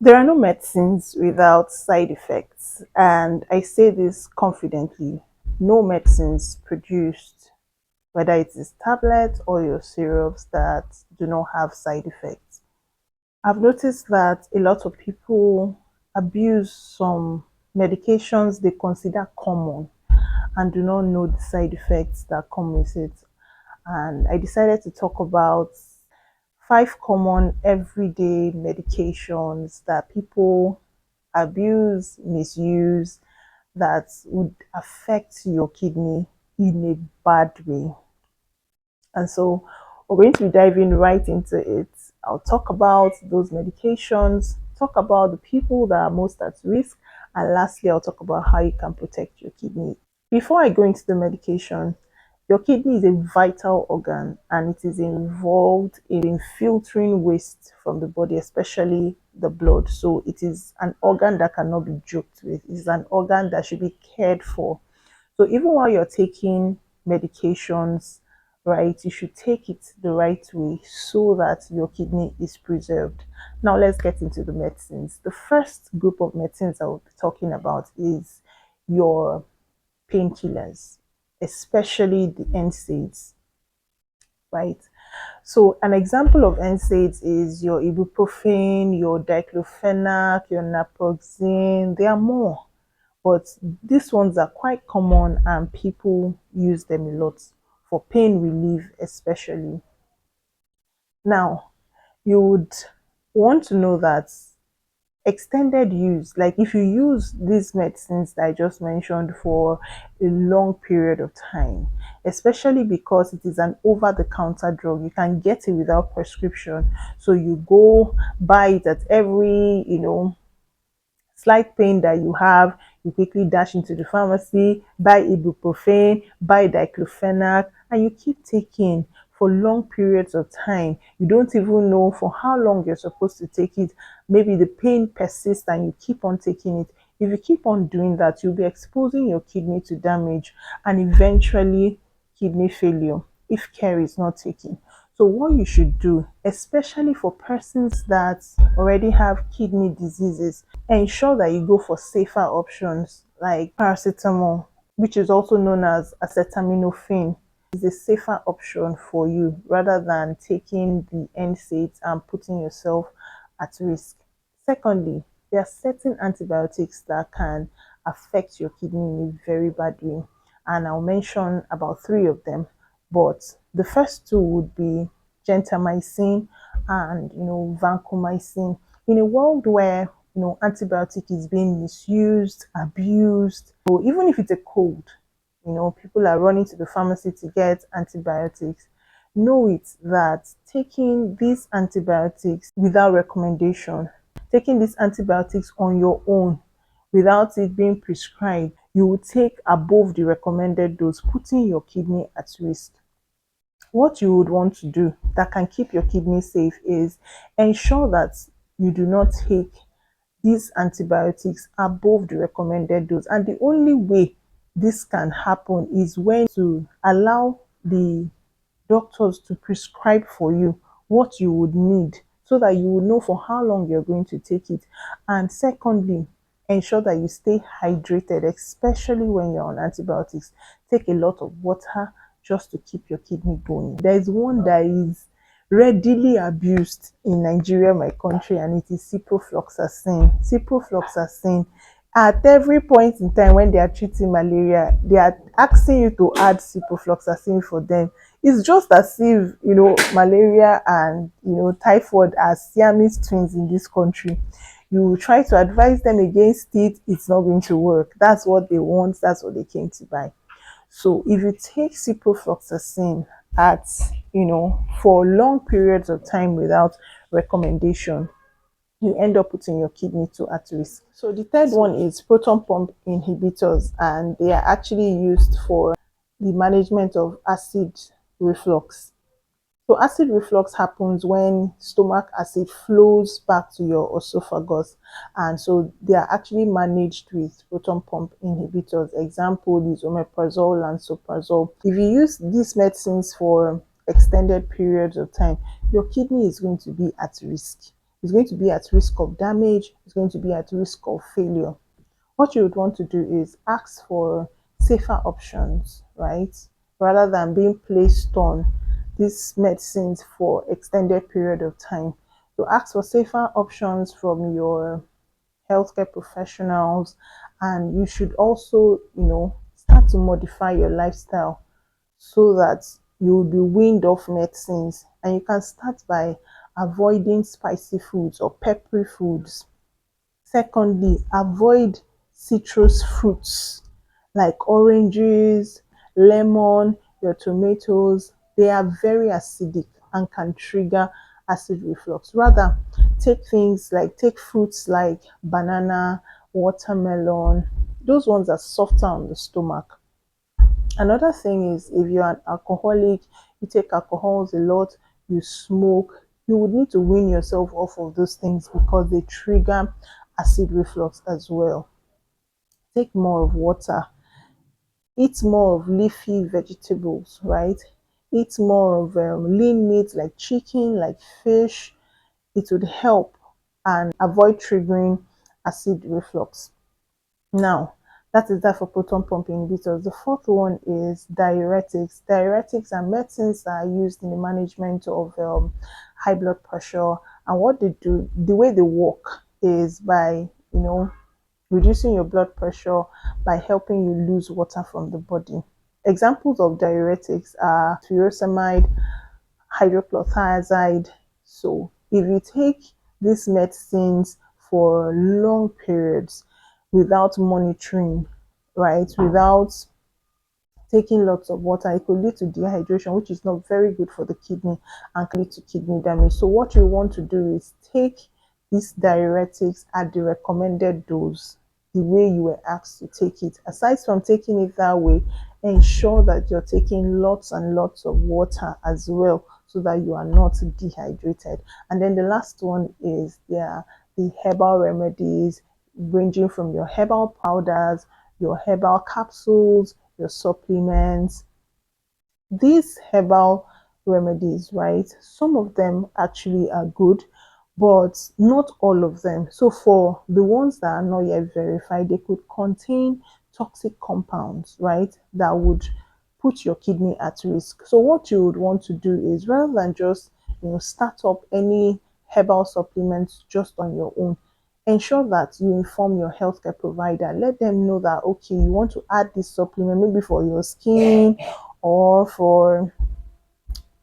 There are no medicines without side effects, and I say this confidently. No medicines produced, whether it is tablets or your syrups, that do not have side effects. I've noticed that a lot of people abuse some medications they consider common and do not know the side effects that come with it. And I decided to talk about 5 common everyday medications that people abuse, misuse, that would affect your kidney in a bad way. And so we're going to be diving right into it. I'll talk about those medications, talk about the people that are most at risk, and lastly, I'll talk about how you can protect your kidney. Before I go into the medication, your kidney is a vital organ and it is involved in filtering waste from the body, especially the blood. So it is an organ that cannot be joked with. It's an organ that should be cared for. So even while you're taking medications, right, you should take it the right way so that your kidney is preserved. Now let's get into the medicines. The first group of medicines I will be talking about is your painkillers, especially the NSAIDs, right? So an example of NSAIDs is your ibuprofen, your diclofenac, your naproxen. There are more, but these ones are quite common and people use them a lot for pain relief, especially. Now, you would want to know that extended use, like if you use these medicines that I just mentioned for a long period of time, especially because it is an over the counter drug, you can get it without prescription. So you go buy it at every, slight pain that you have, you quickly dash into the pharmacy, buy ibuprofen, buy diclofenac, and you keep taking for long periods of time. You don't even know for how long you're supposed to take it. Maybe the pain persists and you keep on taking it. If you keep on doing that, you'll be exposing your kidney to damage and eventually kidney failure if care is not taken. So what you should do, especially for persons that already have kidney diseases, ensure that you go for safer options like paracetamol, which is also known as acetaminophen. Is a safer option for you rather than taking the NSAIDs and putting yourself at risk. Secondly, there are certain antibiotics that can affect your kidney in a very bad way, and I'll mention about 3 of them. But the first two would be gentamicin and vancomycin. In a world where antibiotic is being misused, abused, or even if it's a cold, people are running to the pharmacy to get antibiotics. Know it that taking these antibiotics without recommendation, taking these antibiotics on your own without it being prescribed, you will take above the recommended dose, putting your kidney at risk. What you would want to do that can keep your kidney safe is ensure that you do not take these antibiotics above the recommended dose. And the only way this can happen is when to allow the doctors to prescribe for you what you would need so that you will know for how long you're going to take it. And secondly, ensure that you stay hydrated, especially when you're on antibiotics. Take a lot of water just to keep your kidney going. There is one that is readily abused in Nigeria, my country, and it is ciprofloxacin. Ciprofloxacin, at every point in time when they are treating malaria, they are asking you to add ciprofloxacin for them. It's just as if malaria and typhoid are Siamese twins in this country. You try to advise them against it, it's not going to work. That's what they want, that's what they came to buy. So if you take ciprofloxacin at for long periods of time without recommendation, you end up putting your kidney to at risk. So the third one is proton pump inhibitors, and they are actually used for the management of acid reflux. So acid reflux happens when stomach acid flows back to your esophagus, and so they are actually managed with proton pump inhibitors. Example is omeprazole and lansoprazole. If you use these medicines for extended periods of time, your kidney is going to be at risk. It's going to be at risk of damage, it's going to be at risk of failure. What you would want to do is ask for safer options, right? Rather than being placed on these medicines for extended period of time. So ask for safer options from your healthcare professionals, and you should also, start to modify your lifestyle so that you will be weaned off medicines. And you can start by avoiding spicy foods or peppery foods. Secondly, avoid citrus fruits like oranges, lemon, your tomatoes. They are very acidic and can trigger acid reflux. Rather, take fruits like banana, watermelon. Those ones are softer on the stomach. Another thing is, if you're an alcoholic, you take alcohols a lot, you smoke, you would need to wean yourself off of those things because they trigger acid reflux as well. Take more of water, eat more of leafy vegetables, right? Eat more of lean meat like chicken, like fish. It would help and avoid triggering acid reflux. Now, that is that for proton pump inhibitors. The fourth one is diuretics. Diuretics are medicines that are used in the management of high blood pressure. And what they do, the way they work is by, reducing your blood pressure by helping you lose water from the body. Examples of diuretics are furosemide, hydrochlorothiazide. So if you take these medicines for long periods without monitoring, right, without taking lots of water, it could lead to dehydration, which is not very good for the kidney and can lead to kidney damage. So what you want to do is take these diuretics at the recommended dose, the way you were asked to take it. Aside from taking it that way, ensure that you're taking lots and lots of water as well so that you are not dehydrated. And then the last one is the herbal remedies, ranging from your herbal powders, your herbal capsules, your supplements. These herbal remedies, right? Some of them actually are good, but not all of them. So for the ones that are not yet verified, they could contain toxic compounds, right? That would put your kidney at risk. So what you would want to do is, rather than just start up any herbal supplements just on your own, ensure that you inform your healthcare provider. Let them know that, okay, you want to add this supplement maybe for your skin or for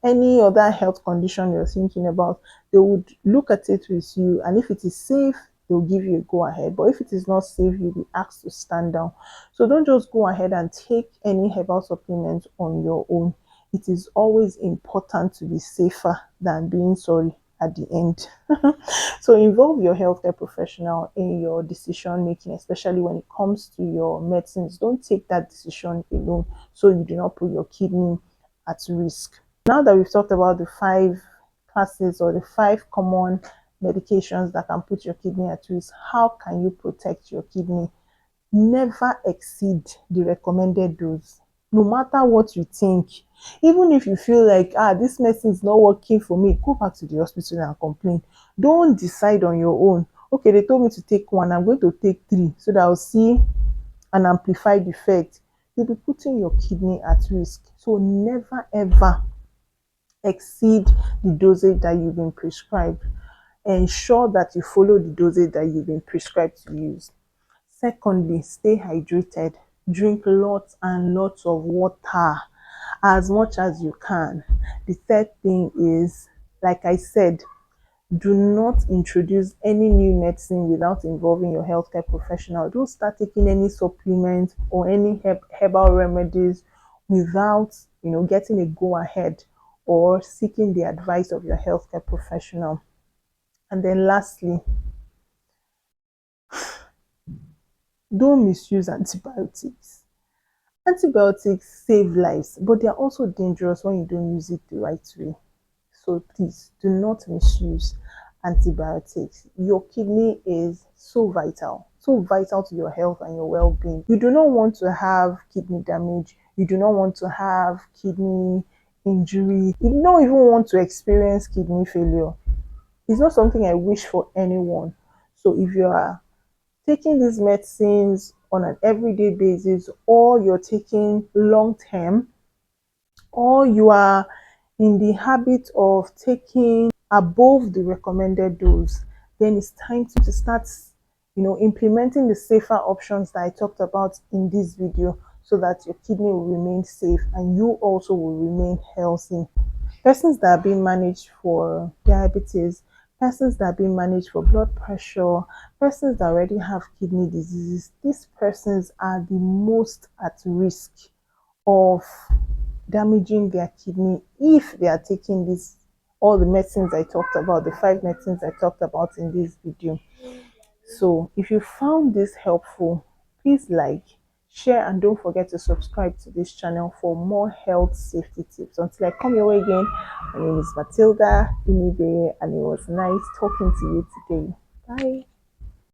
any other health condition you're thinking about. They would look at it with you, and if it is safe, they'll give you a go ahead. But if it is not safe, you'll be asked to stand down. So don't just go ahead and take any herbal supplement on your own. It is always important to be safer than being sorry at the end. So involve your healthcare professional in your decision making, especially when it comes to your medicines. Don't take that decision alone so you do not put your kidney at risk. Now that we've talked about the 5 classes or the 5 common medications that can put your kidney at risk, how can you protect your kidney? Never exceed the recommended dose. No matter what you think, even if you feel like this medicine is not working for me, go back to the hospital and complain. Don't decide on your own. Okay, they told me to take one, I'm going to take 3 so that I'll see an amplified effect. You'll be putting your kidney at risk. So never ever exceed the dosage that you've been prescribed. Ensure that you follow the dosage that you've been prescribed to use. Secondly, stay hydrated. Drink lots and lots of water, as much as you can. The third thing is, like I said, do not introduce any new medicine without involving your healthcare professional. Don't start taking any supplements or any herbal remedies without getting a go ahead or seeking the advice of your healthcare professional. And then lastly, don't misuse antibiotics. Antibiotics save lives, but they are also dangerous when you don't use it the right way. So please do not misuse antibiotics. Your kidney is so vital to your health and your well-being. You do not want to have kidney damage. You do not want to have kidney injury. You don't even want to experience kidney failure. It's not something I wish for anyone. So if you are taking these medicines on an everyday basis, or you're taking long term, or you are in the habit of taking above the recommended dose, then it's time to start, implementing the safer options that I talked about in this video, so that your kidney will remain safe and you also will remain healthy. Persons that are being managed for diabetes, persons that are being managed for blood pressure, persons that already have kidney diseases, these persons are the most at risk of damaging their kidney if they are taking this, all the medicines I talked about, the 5 medicines I talked about in this video. So if you found this helpful, please like, share, and don't forget to subscribe to this channel for more health safety tips. Until I come your way again, my name is Matilda Inibe, and it was nice talking to you today. Bye.